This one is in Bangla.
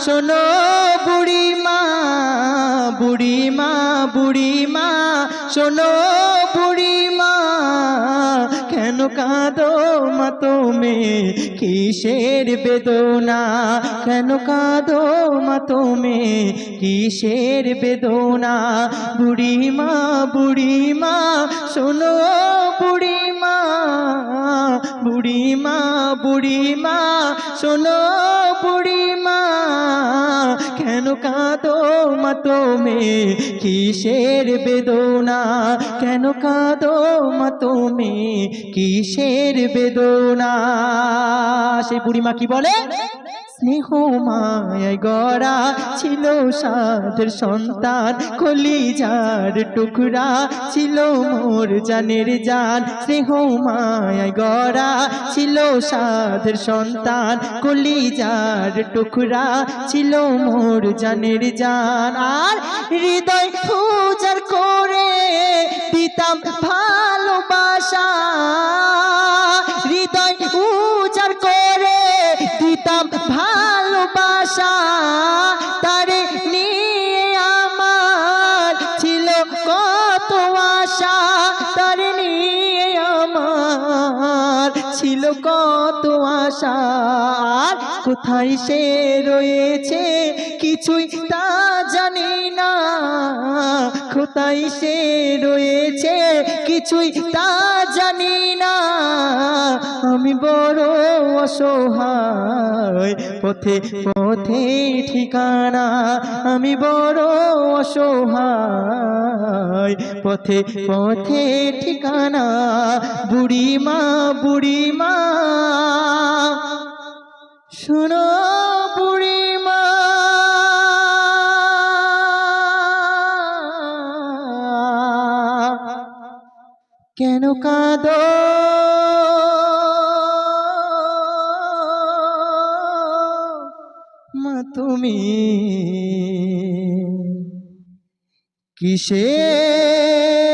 শোনো বুড়িমা, বুড়িমা, বুড়িমা, শোনো বুড়িমা, কেন কাঁদো মা তুমি, কিসের বেদনা, কেন কাঁদো মা তুমি, কিসের বেদনা। বুড়িমা, বুড়িমা, শোনো বুড়িমা, বুড়িমা, বুড়িমা, শোনো বুড়িমা, কেন কাঁদো মা তুমি, কিসের বেদনা, কেন কাঁদো মা তুমি, কিসের বেদনা। সেই বুড়িমা কি বলে? স্নেহ মায়ায় গড়া ছিল সাধের সন্তান, কলিজার টুকরা ছিল মোর জানের জান। স্নেহ মায়ায় গড়া ছিল সাধের সন্তান, কলিজার টুকরা ছিল মোর জানের জান। আর হৃদয় উজাড় করে দিতাম ভালোবাসা, হৃদয় উজাড় করে দিতাম ভালোবাসা, তারে নিয়ে আমার ছিল কত আশা, তারে নিয়ে আমার ছিল কত আশা। আর কোথায় সে রয়েছে কিছুই তা জানি না, কোথায় সে রয়েছে কিছুই তা জানি না। আমি বড় অসহায়, পথে পথে ঠিকানা, আমি বড় অসহায়, পথে পথে ঠিকানা। বুড়িমা, বুড়িমা, শোনো বুড়িমা, কেন কাঁদো মা তুমি, কিসের